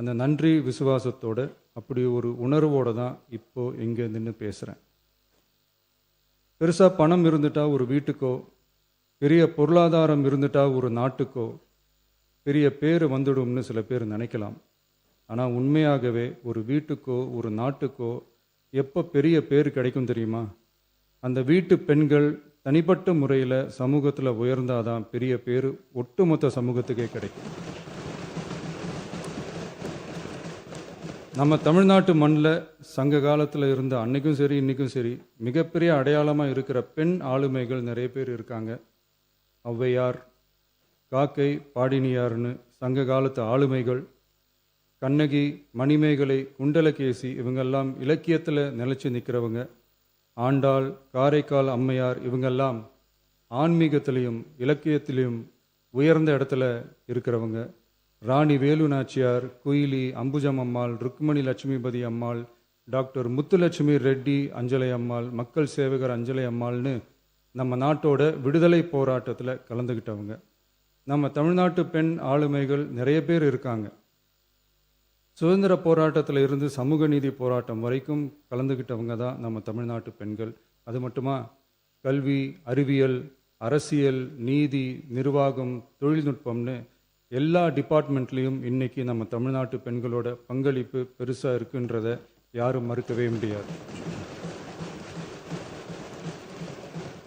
அந்த நன்றி விசுவாசத்தோட அப்படி ஒரு உணர்வோடு தான் இப்போது இங்கே நின்று பேசுகிறேன். பெருசாக பணம் இருந்துட்டா ஒரு வீட்டுக்கோ, பெரிய பொருளாதாரம் இருந்துட்டா ஒரு நாட்டுக்கோ பெரிய பேர் வந்துடும்னு சில பேர் நினைக்கலாம். ஆனால் உண்மையாகவே ஒரு வீட்டுக்கோ ஒரு நாட்டுக்கோ எப்போ பெரிய பேர் கிடைக்கும் தெரியுமா? அந்த வீட்டு பெண்கள் தனிப்பட்ட முறையில் சமூகத்தில் உயர்ந்தாதான் பெரிய பேர் ஒட்டுமொத்த சமூகத்துக்கே கிடைக்கும். நம்ம தமிழ்நாட்டு மண்ணில் சங்க காலத்தில் இருந்த அன்னைக்கும் சரி இன்றைக்கும் சரி மிகப்பெரிய அடையாளமாக இருக்கிற பெண் ஆளுமைகள் நிறைய பேர் இருக்காங்க. ஔவையார், காக்கை, பாடினியார்னு சங்க காலத்து ஆளுமைகள், கண்ணகி, மணிமேகலை, குண்டலகேசி இவங்கெல்லாம் இலக்கியத்தில் நிலைச்சி நிற்கிறவங்க. ஆண்டாள், காரைக்கால் அம்மையார் இவங்கெல்லாம் ஆன்மீகத்திலையும் இலக்கியத்திலையும் உயர்ந்த இடத்துல இருக்கிறவங்க. ராணி வேலு நாச்சியார், குயிலி, அம்புஜம் அம்மாள், ருக்மணி லட்சுமிபதி அம்மாள், டாக்டர் முத்துலட்சுமி ரெட்டி அஞ்சலை அம்மாள், மக்கள் சேவகர் அஞ்சலை அம்மாள்னு நம்ம நாட்டோட விடுதலை போராட்டத்தில் கலந்துக்கிட்டவங்க. நம்ம தமிழ்நாட்டு பெண் ஆளுமைகள் நிறைய பேர் இருக்காங்க. சுதந்திர போராட்டத்தில் இருந்து சமூக நீதி போராட்டம் வரைக்கும் கலந்துக்கிட்டவங்க தான் நம்ம தமிழ்நாட்டு பெண்கள். அது மட்டுமா, கல்வி, அறிவியல், அரசியல், நீதி, நிர்வாகம், தொழில்நுட்பம்னு எல்லா டிபார்ட்மெண்ட்லேயும் இன்னைக்கு நம்ம தமிழ்நாட்டு பெண்களோட பங்களிப்பு பெருசாக இருக்குன்றத யாரும் மறுக்கவே முடியாது.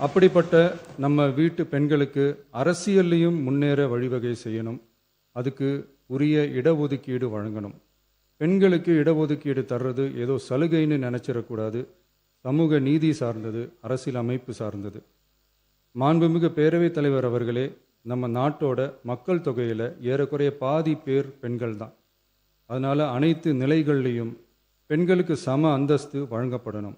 அப்படிப்பட்ட நம்ம வீட்டு பெண்களுக்கு அரசியல்லையும் முன்னேற வழிவகை செய்யணும். அதுக்கு உரிய இடஒதுக்கீடு வழங்கணும். பெண்களுக்கு இடஒதுக்கீடு தர்றது ஏதோ சலுகைன்னு நினச்சிடக்கூடாது. சமூக நீதி சார்ந்தது, அரசியல் அமைப்பு சார்ந்தது. மாண்புமிகு பேரவைத் தலைவர் அவர்களே, நம்ம நாட்டோட மக்கள் தொகையில் ஏறக்குறைய பாதி பேர் பெண்கள் தான். அதனால் அனைத்து நிலைகள்லேயும் பெண்களுக்கு சம அந்தஸ்து வழங்கப்படணும்.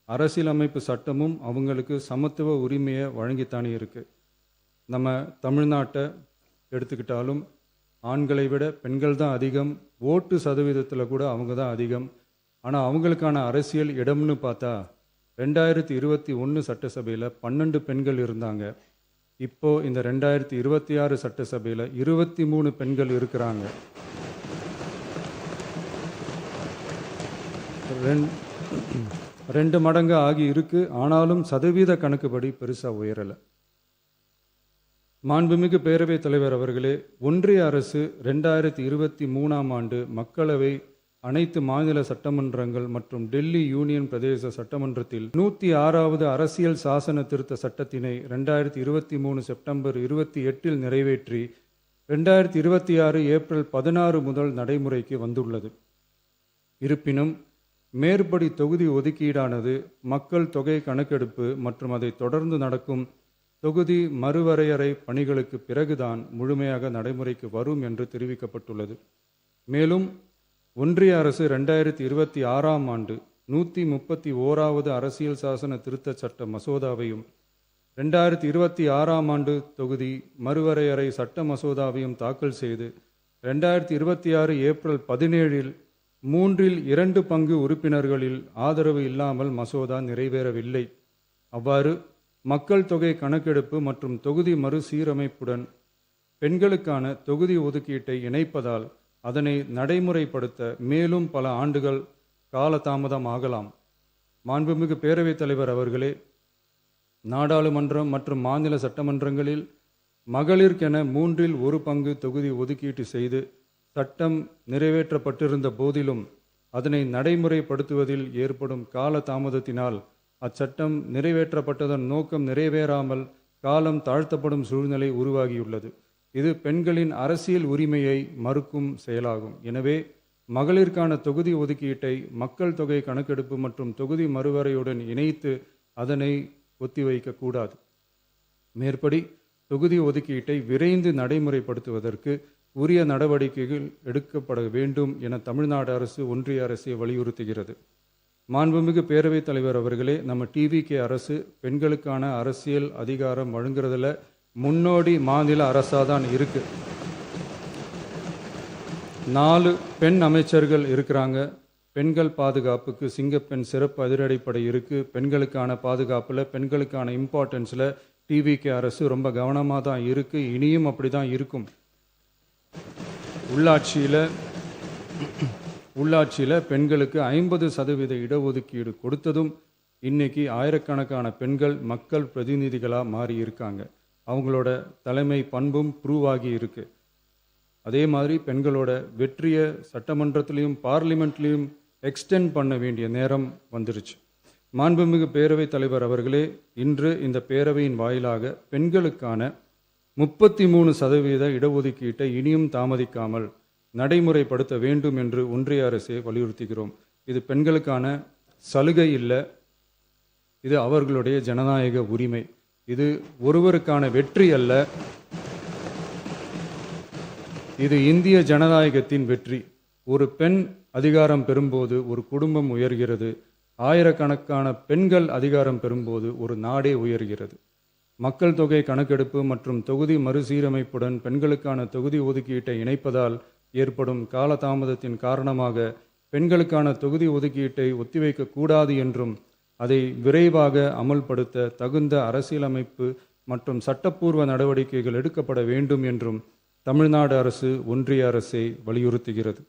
அரசியலமைப்பு சட்டமும் அவங்களுக்கு சமத்துவ உரிமையை வழங்கித்தானே இருக்குது. நம்ம தமிழ்நாட்டை எடுத்துக்கிட்டாலும் ஆண்களை விட பெண்கள் தான் அதிகம். ஓட்டு சதவீதத்தில் கூட அவங்க தான் அதிகம். ஆனால் அவங்களுக்கான அரசியல் இடம்னு பார்த்தா 2021 சட்டசபையில் 12 பெண்கள் இருந்தாங்க. இப்போது இந்த 2026 சட்டசபையில் 23 பெண்கள் இருக்கிறாங்க. 2 மடங்கு ஆகி இருக்கு. ஆனாலும் சதவீத கணக்குப்படி பெருசாக உயரலை. மாண்புமிகு பேரவைத் தலைவர் அவர்களே, ஒன்றிய அரசு 2023ஆம் ஆண்டு மக்களவை, அனைத்து மாநில சட்டமன்றங்கள் மற்றும் டெல்லி யூனியன் பிரதேச சட்டமன்றத்தில் 106வது அரசியல் சாசன திருத்த சட்டத்தினை 2023 செப்டம்பர் 28 நிறைவேற்றி 2026 ஏப்ரல் 16 முதல் நடைமுறைக்கு வந்துள்ளது. இருப்பினும் மேற்படி தொகுதி ஒதுக்கீடானது மக்கள் தொகை கணக்கெடுப்பு மற்றும் அதை தொடர்ந்து நடக்கும் தொகுதி மறுவரையறை பணிகளுக்கு பிறகுதான் முழுமையாக நடைமுறைக்கு வரும் என்று தெரிவிக்கப்பட்டுள்ளது. மேலும் ஒன்றிய அரசு 2026ஆம் ஆண்டு 131வது அரசியல் சாசன திருத்த சட்ட மசோதாவையும் 2026ஆம் ஆண்டு தொகுதி மறுவரையறை சட்ட மசோதாவையும் தாக்கல் செய்து 2026 ஏப்ரல் 17 2 பங்கு உறுப்பினர்களில் ஆதரவு இல்லாமல் மசோதா நிறைவேறவில்லை. அவ்வாறு மக்கள் தொகை கணக்கெடுப்பு மற்றும் தொகுதி மறுசீரமைப்புடன் பெண்களுக்கான தொகுதி ஒதுக்கீட்டை இணைப்பதால் அதனை நடைமுறைப்படுத்த மேலும் பல ஆண்டுகள் காலதாமதம் ஆகலாம். மாண்புமிகு பேரவைத் தலைவர் அவர்களே, நாடாளுமன்றம் மற்றும் மாநில சட்டமன்றங்களில் மகளிருக்கென 1/3 பங்கு தொகுதி ஒதுக்கீட்டு செய்து சட்டம் நிறைவேற்றப்பட்டிருந்த போதிலும் அதனை நடைமுறைப்படுத்துவதில் ஏற்படும் கால தாமதத்தினால் அச்சட்டம் நிறைவேற்றப்பட்டதன் நோக்கம் நிறைவேறாமல் காலம் தாழ்த்தப்படும் சூழ்நிலை உருவாகியுள்ளது. இது பெண்களின் அரசியல் உரிமையை மறுக்கும் செயலாகும். எனவே மகளிருக்கான தொகுதி ஒதுக்கீட்டை மக்கள் தொகை கணக்கெடுப்பு மற்றும் தொகுதி மறுவரையுடன் இணைத்து அதனை ஒத்திவைக்கக்கூடாது. மேற்படி தொகுதி ஒதுக்கீட்டை விரைந்து நடைமுறைப்படுத்துவதற்கு உரிய நடவடிக்கைகள் எடுக்கப்பட வேண்டும் என தமிழ்நாடு அரசு ஒன்றிய அரசை வலியுறுத்துகிறது. மாண்புமிகு பேரவைத் தலைவர் அவர்களே, நம்ம டிவிகே அரசு பெண்களுக்கான அரசியல் அதிகாரம் வழங்குறதுல முன்னோடி மாநில அரசாக தான் இருக்கு. 4 பெண் அமைச்சர்கள் இருக்கிறாங்க. பெண்கள் பாதுகாப்புக்கு சிங்கப்பெண் சிறப்பு அதிரடிப்படை இருக்குது. பெண்களுக்கான பாதுகாப்பில், பெண்களுக்கான இம்பார்ட்டன்ஸில் டிவிகே அரசு ரொம்ப கவனமாக தான் இருக்குது. இனியும் அப்படி தான் இருக்கும். உள்ளாட்சியில் உள்ளாட்சியில் பெண்களுக்கு 50% இடஒதுக்கீடு கொடுத்ததும் இன்னைக்கு ஆயிரக்கணக்கான பெண்கள் மக்கள் பிரதிநிதிகளாக மாறி இருக்காங்க. அவங்களோட தலைமை பண்பும் ப்ரூவ் ஆகி இருக்கு. அதே மாதிரி பெண்களோட வெற்றியை சட்டமன்றத்திலையும் பார்லிமெண்ட்லேயும் எக்ஸ்டெண்ட் பண்ண வேண்டிய நேரம் வந்துருச்சு. மாண்புமிகு பேரவைத் தலைவர் அவர்களே, இன்று இந்த பேரவையின் வாயிலாக பெண்களுக்கான 33% இடஒதுக்கீட்டை இனியும் தாமதிக்காமல் நடைமுறைப்படுத்த வேண்டும் என்று ஒன்றிய அரசை வலியுறுத்துகிறோம். இது பெண்களுக்கான சலுகை இல்லை, இது அவர்களுடைய ஜனநாயக உரிமை. இது ஒருவருக்கான வெற்றி அல்ல, இது இந்திய ஜனநாயகத்தின் வெற்றி. ஒரு பெண் அதிகாரம் பெறும்போது ஒரு குடும்பம் உயர்கிறது. ஆயிரக்கணக்கான பெண்கள் அதிகாரம் பெறும்போது ஒரு நாடே உயர்கிறது. மக்கள் தொகை கணக்கெடுப்பு மற்றும் தொகுதி மறுசீரமைப்புடன் பெண்களுக்கான தொகுதி ஒதுக்கீட்டை இணைப்பதால் ஏற்படும் காலதாமதத்தின் காரணமாக பெண்களுக்கான தொகுதி ஒதுக்கீட்டை ஒத்திவைக்க கூடாது என்றும் அதை விரைவாக அமல்படுத்த தகுந்த அரசியலமைப்பு மற்றும் சட்டப்பூர்வ நடவடிக்கைகள் எடுக்கப்பட வேண்டும் என்றும் தமிழ்நாடு அரசு ஒன்றிய அரசை வலியுறுத்துகிறது.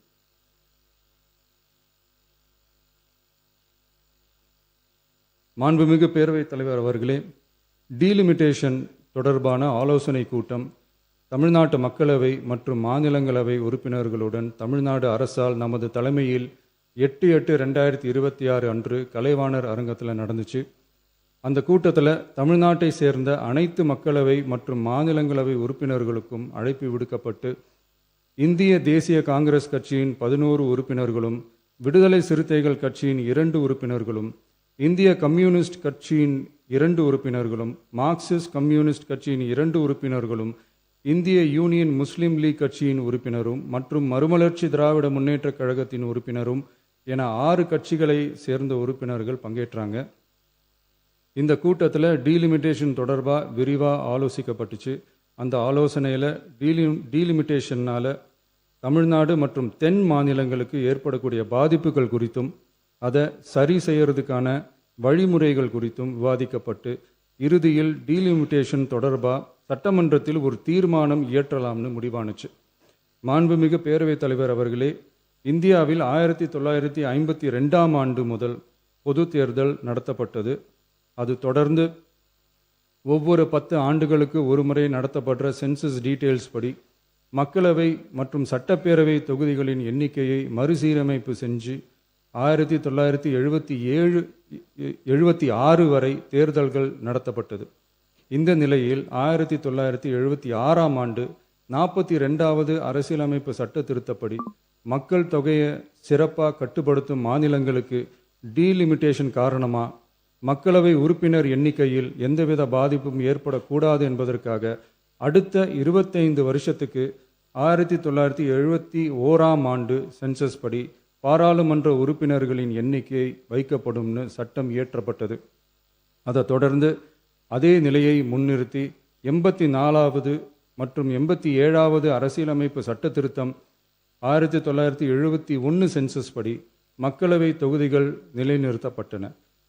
மாண்புமிகு பேரவைத் தலைவர் அவர்களே, டீலிமிட்டேஷன் தொடர்பான ஆலோசனை கூட்டம் தமிழ்நாட்டு மக்களவை மற்றும் மாநிலங்களவை உறுப்பினர்களுடன் தமிழ்நாடு அரசால் நமது தலைமையில் 8/8/2026 அன்று கலைவாணர் அரங்கத்தில் நடந்துச்சு. அந்த கூட்டத்தில் தமிழ்நாட்டை சேர்ந்த அனைத்து மக்களவை மற்றும் மாநிலங்களவை உறுப்பினர்களுக்கும் அழைப்பு விடுக்கப்பட்டு இந்திய தேசிய காங்கிரஸ் கட்சியின் 11 உறுப்பினர்களும், விடுதலை சிறுத்தைகள் கட்சியின் 2 உறுப்பினர்களும், இந்திய கம்யூனிஸ்ட் கட்சியின் 2 உறுப்பினர்களும், மார்க்சிஸ்ட் கம்யூனிஸ்ட் கட்சியின் 2 உறுப்பினர்களும், இந்திய யூனியன் முஸ்லீம் லீக் கட்சியின் உறுப்பினரும் மற்றும் மறுமலர்ச்சி திராவிட முன்னேற்றக் கழகத்தின் உறுப்பினரும் என 6 கட்சிகளை சேர்ந்த உறுப்பினர்கள் பங்கேற்றாங்க. இந்த கூட்டத்தில் டீலிமிட்டேஷன் தொடர்பாக விரிவாக ஆலோசிக்கப்பட்டுச்சு. அந்த ஆலோசனையில் டீலிமிட்டேஷனால் தமிழ்நாடு மற்றும் தென் மாநிலங்களுக்கு ஏற்படக்கூடிய பாதிப்புகள் குறித்தும் அதை சரி செய்யறதுக்கான வழிமுறைகள் குறித்தும் விவாதிக்கப்பட்டு இறுதியில் டீலிமிட்டேஷன் தொடர்பாக சட்டமன்றத்தில் ஒரு தீர்மானம் இயற்றலாம்னு முடிவானுச்சு. மாண்புமிகு பேரவைத் தலைவர் அவர்களே, இந்தியாவில் 1952ஆம் ஆண்டு முதல் பொது தேர்தல் நடத்தப்பட்டது. அது தொடர்ந்து ஒவ்வொரு 10 ஆண்டுகளுக்கு ஒரு முறை நடத்தப்படுற சென்சஸ் டீட்டெயில்ஸ் படி மக்களவை மற்றும் சட்டப்பேரவை தொகுதிகளின் எண்ணிக்கையை மறுசீரமைப்பு செஞ்சு 1976 வரை தேர்தல்கள் நடத்தப்பட்டது. இந்த நிலையில் 1976ஆம் ஆண்டு 42வது அரசியலமைப்பு சட்ட திருத்தப்படி மக்கள் தொகையை சிறப்பாக கட்டுப்படுத்தும் மாநிலங்களுக்கு டீலிமிட்டேஷன் காரணமாக மக்களவை உறுப்பினர் எண்ணிக்கையில் எந்தவித பாதிப்பும் ஏற்படக்கூடாது என்பதற்காக அடுத்த 25 வருஷத்துக்கு 1971ஆம் ஆண்டு சென்சஸ் படி பாராளுமன்ற உறுப்பினர்களின் எண்ணிக்கை வைக்கப்படும்னு சட்டம் இயற்றப்பட்டது. அதை தொடர்ந்து அதே நிலையை முன்னிறுத்தி 84வது மற்றும் 87வது அரசியலமைப்பு சட்ட திருத்தம் 1971 சென்சஸ் படி மக்களவை தொகுதிகள் நிலைநிறுத்தப்பட்டன.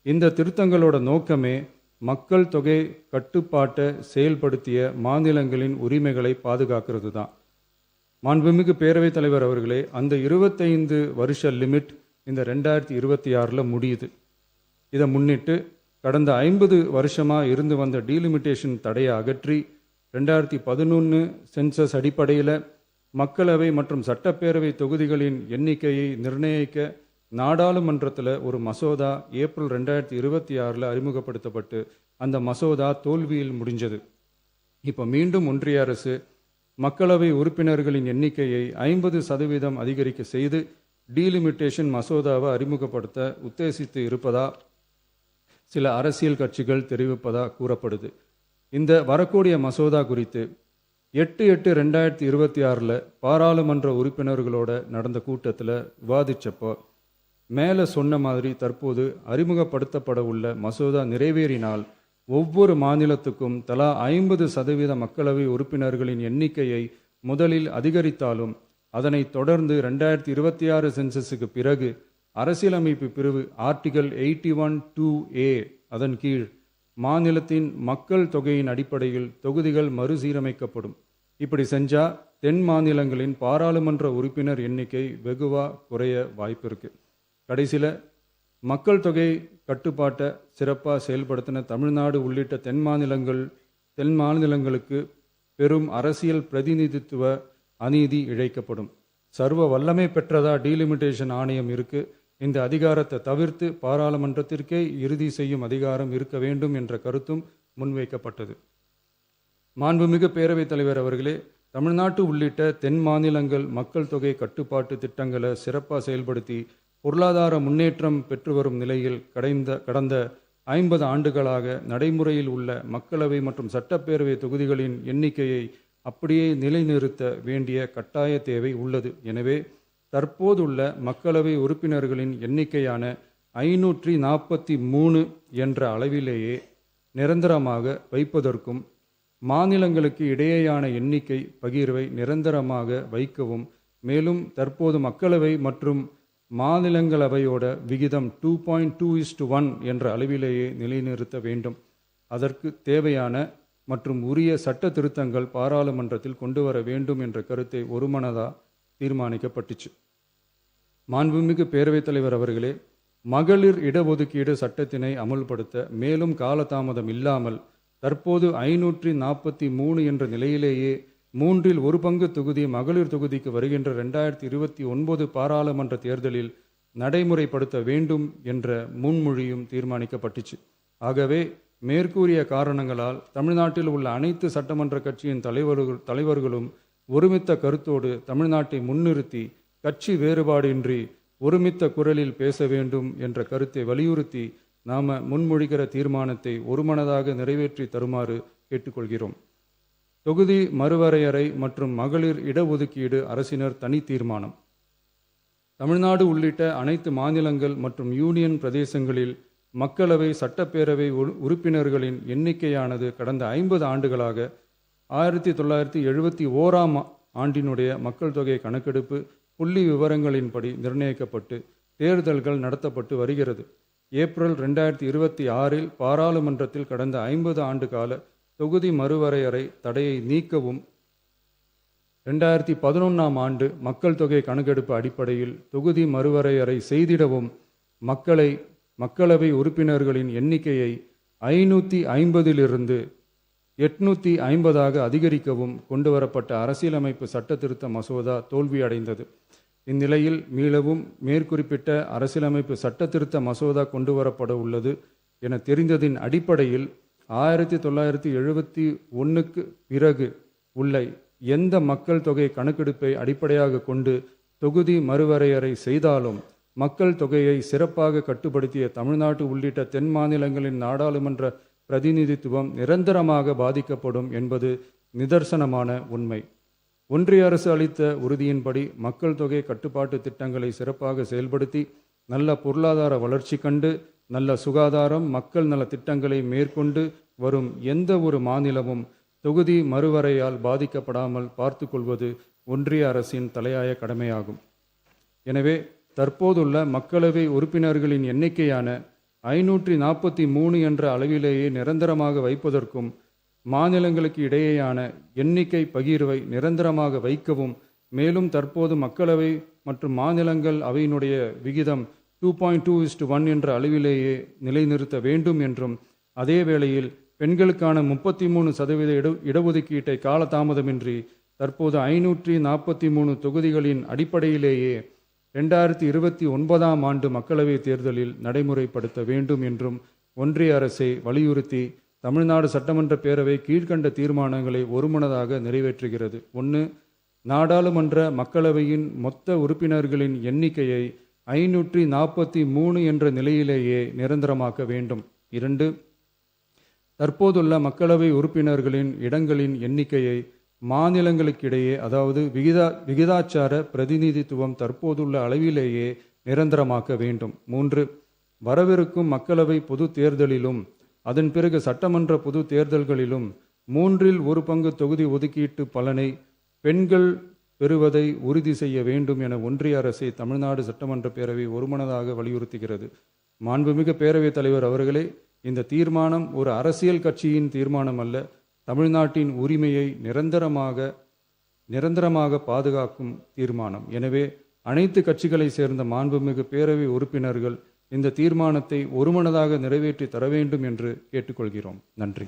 இந்த திருத்தங்களோட நோக்கமே மக்கள் தொகை கட்டுப்பாட்டை செயல்படுத்திய மாநிலங்களின் உரிமைகளை பாதுகாக்கிறது தான். மாண்புமிகு பேரவைத் தலைவர் அவர்களே, அந்த 25 வருஷ லிமிட் இந்த 2026 முடியுது. இதை முன்னிட்டு கடந்த 50 வருஷமாக இருந்து வந்த டீலிமிட்டேஷன் தடையை அகற்றி 2011 சென்சஸ் அடிப்படையில் மக்களவை மற்றும் சட்டப்பேரவை தொகுதிகளின் எண்ணிக்கையை நிர்ணயிக்க நாடாளுமன்றத்தில் ஒரு மசோதா ஏப்ரல் 2026 அறிமுகப்படுத்தப்பட்டு அந்த மசோதா தோல்வியில் முடிஞ்சது. இப்போ மீண்டும் ஒன்றிய அரசு மக்களவை உறுப்பினர்களின் எண்ணிக்கையை 50% அதிகரிக்க செய்து டீலிமிட்டேஷன் மசோதாவை அறிமுகப்படுத்த உத்தேசித்து இருப்பதா சில அரசியல் கட்சிகள் தெரிவிப்பதா கூறப்படுது. இந்த வரக்கூடிய மசோதா குறித்து 8/8/2026 பாராளுமன்ற உறுப்பினர்களோட நடந்த கூட்டத்தில் விவாதிச்சப்போ மேலே சொன்ன மாதிரி தற்போது அறிமுகப்படுத்தப்பட உள்ள மசோதா நிறைவேறினால் ஒவ்வொரு மாநிலத்துக்கும் தலா 50% மக்களவை உறுப்பினர்களின் எண்ணிக்கையை முதலில் அதிகரித்தாலும் அதனைத் தொடர்ந்து 2026 சென்சஸுக்கு பிறகு அரசியலமைப்பு பிரிவு ஆர்டிகல் 81(2)A அதன் கீழ் மாநிலத்தின் மக்கள் தொகையின் அடிப்படையில் தொகுதிகள் மறுசீரமைக்கப்படும். இப்படி செஞ்சால் தென் மாநிலங்களின் பாராளுமன்ற உறுப்பினர் எண்ணிக்கை வெகுவா குறைய வாய்ப்பு இருக்குது. கடைசியில் மக்கள் தொகை கட்டுப்பாட்டை சிறப்பாக செயல்படுத்தின தமிழ்நாடு உள்ளிட்ட தென் மாநிலங்களுக்கு பெரும் அரசியல் பிரதிநிதித்துவ அநீதி இழைக்கப்படும். சர்வ வல்லமை பெற்றதா டீலிமிட்டேஷன் ஆணையம் இருக்குது. இந்த அதிகாரத்தை தவிர்த்து பாராளுமன்றத்திற்கே இறுதி செய்யும் அதிகாரம் இருக்க வேண்டும் என்ற கருத்தும் முன்வைக்கப்பட்டது. மாண்புமிகு பேரவைத் தலைவர் அவர்களே, தமிழ்நாட்டு உள்ளிட்ட தென் மாநிலங்கள் மக்கள் தொகை கட்டுப்பாட்டு திட்டங்களை சிறப்பாக செயல்படுத்தி பொருளாதார முன்னேற்றம் பெற்று வரும் நிலையில் கடந்த 50 ஆண்டுகளாக நடைமுறையில் உள்ள மக்களவை மற்றும் சட்டப்பேரவை தொகுதிகளின் எண்ணிக்கையை அப்படியே நிலைநிறுத்த வேண்டிய கட்டாய தேவை உள்ளது. எனவே தற்போதுள்ள மக்களவை உறுப்பினர்களின் எண்ணிக்கையான 543 என்ற அளவிலேயே நிரந்தரமாக வைப்பதற்கும் மாநிலங்களுக்கு இடையேயான எண்ணிக்கை பகிர்வை நிரந்தரமாக வைக்கவும், மேலும் தற்போது மக்களவை மற்றும் மாநிலங்களவையோட விகிதம் 2.2:1 என்ற அளவிலேயே நிலைநிறுத்த வேண்டும். அதற்கு தேவையான மற்றும் உரிய சட்ட திருத்தங்கள் பாராளுமன்றத்தில் கொண்டு வர வேண்டும் என்ற கருத்தை ஒருமனதாக தீர்மானிக்கப்பட்டுச்சு. மாண்புமிகு பேரவைத் தலைவர் அவர்களே, மகளிர் இடஒதுக்கீடு சட்டத்தினை அமுல்படுத்த மேலும் காலதாமதம் இல்லாமல் தற்போது 543 என்ற நிலையிலேயே 1/3 தொகுதி மகளிர் தொகுதிக்கு வருகின்ற 2029 பாராளுமன்ற தேர்தலில் நடைமுறைப்படுத்த வேண்டும் என்ற முன்மொழியும் தீர்மானிக்கப்பட்டுச்சு. ஆகவே மேற்கூறிய காரணங்களால் தமிழ்நாட்டில் உள்ள அனைத்து சட்டமன்ற கட்சியின் தலைவர்களும் ஒருமித்த கருத்தோடு தமிழ்நாட்டை முன்னிறுத்தி கட்சி வேறுபாடின்றி ஒருமித்த குரலில் பேச வேண்டும் என்ற கருத்தை வலியுறுத்தி நாம முன்மொழிகிற தீர்மானத்தை ஒருமனதாக நிறைவேற்றி தருமாறு கேட்டுக்கொள்கிறோம். தொகுதி மறுவரையறை மற்றும் மகளிர் இடஒதுக்கீடு அரசினர் தனி தீர்மானம். தமிழ்நாடு உள்ளிட்ட அனைத்து மாநிலங்கள் மற்றும் யூனியன் பிரதேசங்களில் மக்களவை சட்டப்பேரவை உறுப்பினர்களின் எண்ணிக்கையானது கடந்த 50 ஆண்டுகளாக 1971ஆம் ஆண்டினுடைய மக்கள் தொகை கணக்கெடுப்பு புள்ளி விவரங்களின்படி நிர்ணயிக்கப்பட்டு தேர்தல்கள் நடத்தப்பட்டு வருகிறது. ஏப்ரல் 2026இல் பாராளுமன்றத்தில் கடந்த 50 ஆண்டு கால தொகுதி மறுவரையறை தடையை நீக்கவும் 2011ஆம் ஆண்டு மக்கள் தொகை கணக்கெடுப்பு அடிப்படையில் தொகுதி மறுவரையறை செய்திடவும் மக்களவை உறுப்பினர்களின் எண்ணிக்கையை 550 850 அதிகரிக்கவும் கொண்டுவரப்பட்ட அரசியலமைப்பு சட்ட திருத்த மசோதா தோல்வியடைந்தது. இந்நிலையில் மீளவும் மேற்குறிப்பிட்ட அரசியலமைப்பு சட்ட திருத்த மசோதா கொண்டுவரப்பட உள்ளது என தெரிந்ததின் அடிப்படையில் 1971க்கு பிறகு உள்ள எந்த மக்கள் தொகை கணக்கெடுப்பை அடிப்படையாக கொண்டு தொகுதி மறுவரையறை செய்தாலும் மக்கள் தொகையை சிறப்பாக கட்டுப்படுத்திய தமிழ்நாடு உள்ளிட்ட தென் மாநிலங்களின் நாடாளுமன்ற பிரதிநிதித்துவம் நிரந்தரமாக பாதிக்கப்படும் என்பது நிதர்சனமான உண்மை. ஒன்றிய அரசு அளித்த உறுதியின்படி மக்கள் தொகை கட்டுப்பாட்டு திட்டங்களை சிறப்பாக செயல்படுத்தி நல்ல பொருளாதார வளர்ச்சி கண்டு நல்ல சுகாதாரம் மக்கள் நல திட்டங்களை மேற்கொண்டு வரும் எந்த ஒரு மாநிலமும் தொகுதி மறுவரையால் பாதிக்கப்படாமல் பார்த்து கொள்வது ஒன்றிய அரசின் தலையாய கடமையாகும். எனவே தற்போதுள்ள மக்களவை உறுப்பினர்களின் எண்ணிக்கையான 543 என்ற அளவிலேயே நிரந்தரமாக வைப்பதற்கும் மாநிலங்களுக்கு இடையேயான எண்ணிக்கை பகிர்வை நிரந்தரமாக வைக்கவும், மேலும் தற்போது மக்களவை மற்றும் மாநிலங்கள் அவையினுடைய விகிதம் 2.2:1 என்ற அளவிலேயே நிலைநிறுத்த வேண்டும் என்றும், அதே வேளையில் பெண்களுக்கான 33% இடஒதுக்கீட்டை காலதாமதமின்றி தற்போது 543 தொகுதிகளின் அடிப்படையிலேயே 2029ஆம் ஆண்டு மக்களவை தேர்தலில் நடைமுறைப்படுத்த வேண்டும் என்றும் ஒன்றிய அரசை வலியுறுத்தி தமிழ்நாடு சட்டமன்ற பேரவை கீழ்கண்ட தீர்மானங்களை ஒருமனதாக நிறைவேற்றுகிறது. 1. நாடாளுமன்ற மக்களவையின் மொத்த உறுப்பினர்களின் எண்ணிக்கையை 543 என்ற நிலையிலேயே நிரந்தரமாக்க வேண்டும். 2. தற்போதுள்ள மக்களவை உறுப்பினர்களின் இடங்களின் எண்ணிக்கையை மாநிலங்களுக்கிடையே, அதாவது விகிதாச்சார பிரதிநிதித்துவம் தற்போதுள்ள அளவிலேயே நிரந்தரமாக்க வேண்டும். 3. வரவிருக்கும் மக்களவை பொது தேர்தலிலும் அதன் பிறகு சட்டமன்ற பொது தேர்தல்களிலும் 1/3 தொகுதி ஒதுக்கீட்டு பலனை பெண்கள் பெறுவதை உறுதி செய்ய வேண்டும் என ஒன்றிய அரசை தமிழ்நாடு சட்டமன்ற பேரவை ஒருமனதாக வலியுறுத்துகிறது. மாண்புமிகு பேரவைத் தலைவர் அவர்களே, இந்த தீர்மானம் ஒரு அரசியல் கட்சியின் தீர்மானம் அல்ல, தமிழ்நாட்டின் உரிமையை நிரந்தரமாக நிரந்தரமாக பாதுகாக்கும் தீர்மானம். எனவே அனைத்து கட்சிகளை சேர்ந்த மாண்புமிகு பேரவை உறுப்பினர்கள் இந்த தீர்மானத்தை ஒருமனதாக நிறைவேற்றி தர வேண்டும் என்று கேட்டுக்கொள்கிறோம். நன்றி.